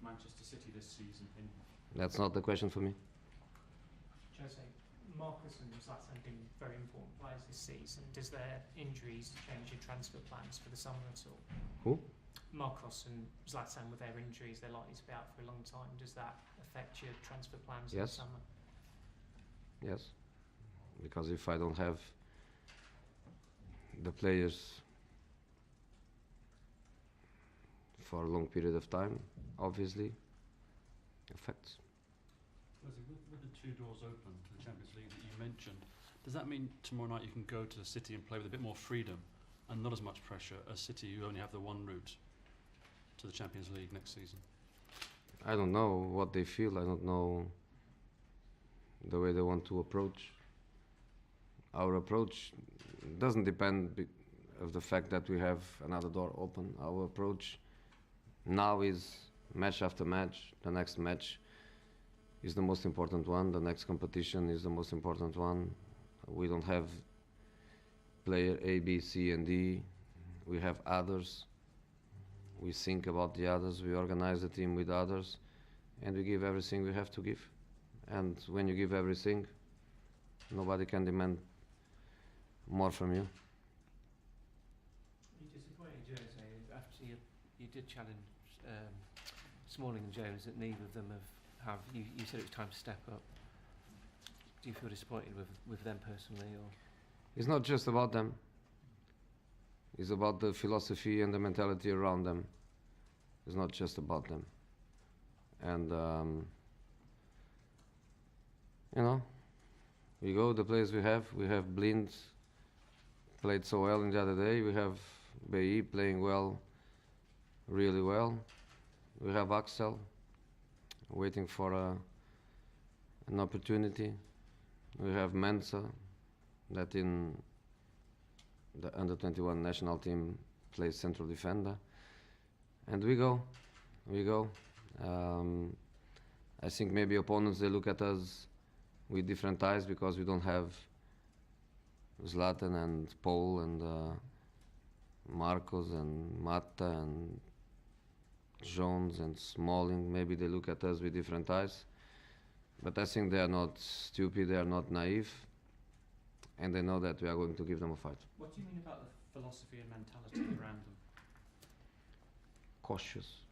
Manchester City this season? That's not the question for me. Jose, Marcus and Zlatan have been very important players this season. Does their injuries change your transfer plans for the summer at all? Who? Marcos and Zlatan, with their injuries, they're likely to be out for a long time. Does that affect your transfer plans Yes. in the summer? Yes. Because if I don't have the players for a long period of time, obviously affects. With the two doors open to the Champions League that you mentioned, does that mean tomorrow night you can go to the City and play with a bit more freedom and not as much pressure as City, who only have the one route to the Champions League next season? I don't know what they feel. I don't know the way they want to approach. Our approach doesn't depend of the fact that we have another door open. Our approach now is match after match. The next match is the most important one. The next competition is the most important one. We don't have player A, B, C, and D. We have others. We think about the others. We organize the team with others, and we give everything we have to give. And when you give everything, nobody can demand more from you. Are you disappointed, Jose, after you did challenge Smalling and Jones, that neither of them have you said it was time to step up? Do you feel disappointed with them personally, or? It's not just about them. It's about the philosophy and the mentality around them. It's not just about them. And we go, the players we have Blind played so well in the other day, we have Bailly playing well, really well. We have Axel waiting for an opportunity. We have Mensa, that in the under-21 national team plays central defender. And we go. I think maybe opponents, they look at us with different eyes because we don't have Zlatan and Paul and Marcos and Mata and Jones and Smalling. Maybe they look at us with different eyes. But I think they are not stupid, they are not naive, and they know that we are going to give them a fight. What do you mean about the philosophy and mentality around them? Cautious.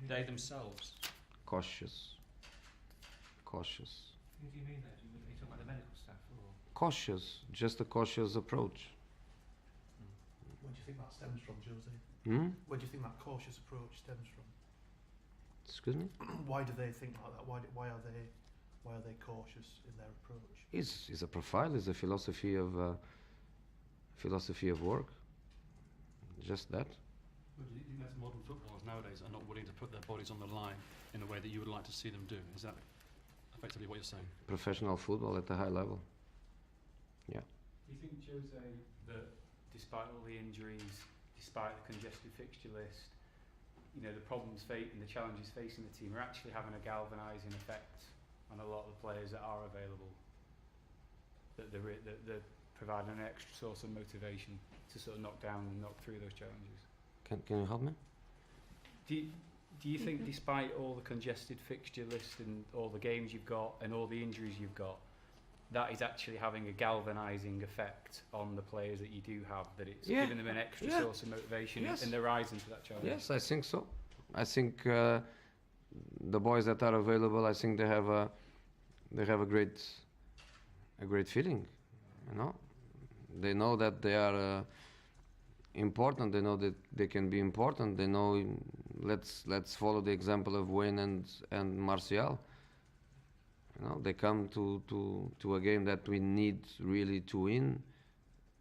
They themselves? Cautious. Who do you mean there? Are you talking about the medical staff, or? Cautious, just a cautious approach. Where do you think that stems from, Jose? Hmm? Where do you think that cautious approach stems from? Excuse me? Why do they think like that? Why are they cautious in their approach? It's a profile, it's a philosophy of work. Just that. Well, do you think that modern footballers nowadays are not willing to put their bodies on the line in the way that you would like to see them do? Is that effectively what you're saying? Professional football at a high level. Yeah. Do you think, Jose, that despite all the injuries, despite the congested fixture list, the problems and the challenges facing the team are actually having a galvanising effect on a lot of the players that are available? That they're providing an extra source of motivation to sort of knock down and knock through those challenges? Can you help me? Do you think, despite all the congested fixture list and all the games you've got and all the injuries you've got, that is actually having a galvanising effect on the players that you do have, that it's giving them an extra source of motivation and they're rising to that challenge? Yes, I think so. I think the boys that are available, I think they have a great feeling. They know that they are important. They know that they can be important. They know. Let's follow the example of Wayne and Martial. They come to a game that we need really to win,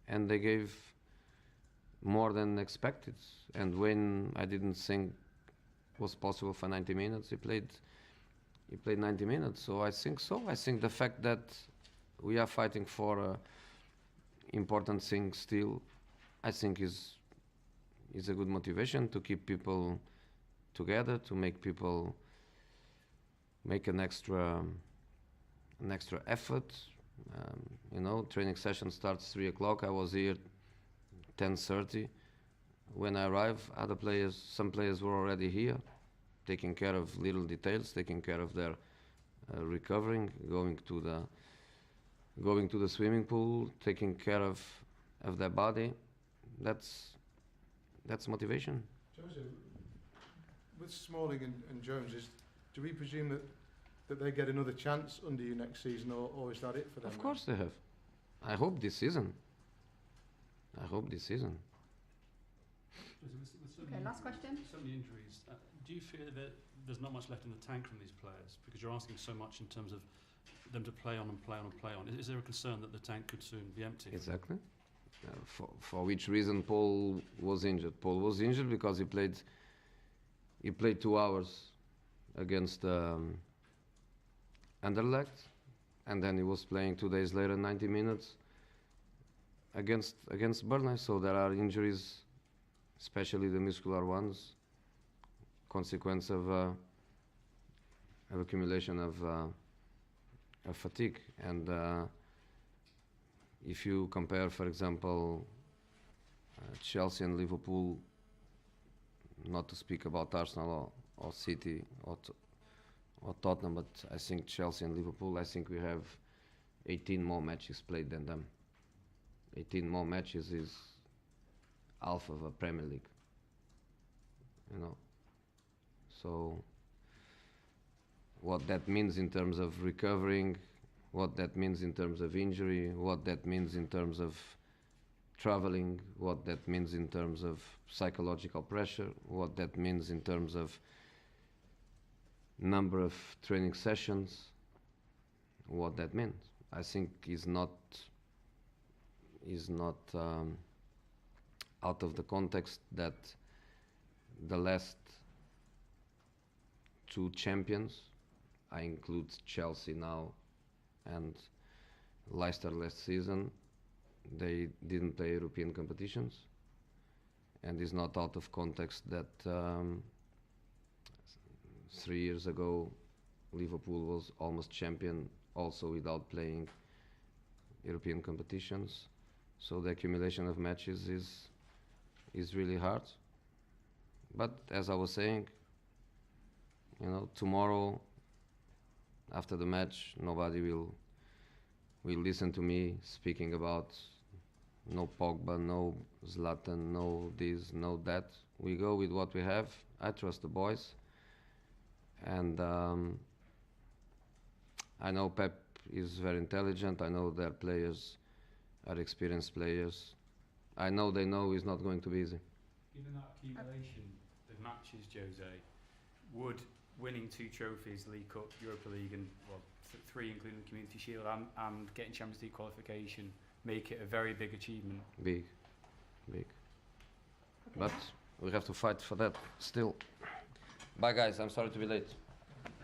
and they gave more than expected. And when I didn't think was possible for 90 minutes, he played 90 minutes. So I think so. I think the fact that we are fighting for important things still, I think is a good motivation to keep people together, to make people make an extra effort. Training session starts 3 o'clock. I was here 10:30. When I arrived, some players were already here. taking care of little details, taking care of their recovering, going to the swimming pool, taking care of their body. That's motivation. Jose, with Smalling and Jones, do we presume that they get another chance under you next season, or is that it for them? Of course they have. I hope this season. Okay, last question. So many injuries. Do you fear that there's not much left in the tank from these players? Because you're asking so much in terms of them to play on and play on and play on. Is there a concern that the tank could soon be empty? Exactly. For which reason Paul was injured? Paul was injured because he played 2 hours against Anderlecht, and then he was playing 2 days later 90 minutes against Burnley. So there are injuries, especially the muscular ones, consequence of accumulation of fatigue. And if you compare, for example, Chelsea and Liverpool, not to speak about Arsenal or City or Tottenham, but I think Chelsea and Liverpool, I think we have 18 more matches played than them. 18 more matches is half of a Premier League, you know. So what that means in terms of recovering, what that means in terms of injury, what that means in terms of traveling, what that means in terms of psychological pressure, what that means in terms of number of training sessions, what that means, I think is not out of the context that the last 2 champions, I include Chelsea now and Leicester last season, they didn't play European competitions, and it's not out of context that 3 years ago Liverpool was almost champion also without playing European competitions. So the accumulation of matches is really hard. But as I was saying, you know, tomorrow after the match, nobody will listen to me speaking about no Pogba, no Zlatan, no this, no that. We go with what we have. I trust the boys, and I know Pep is very intelligent. I know their players are experienced players. I know they know it's not going to be easy. Given that accumulation of matches, Jose, would winning 2 trophies, League Cup, Europa League, and 3 including the Community Shield, and getting Champions League qualification, make it a very big achievement? Big. Okay. But we have to fight for that still. Bye guys, I'm sorry to be late.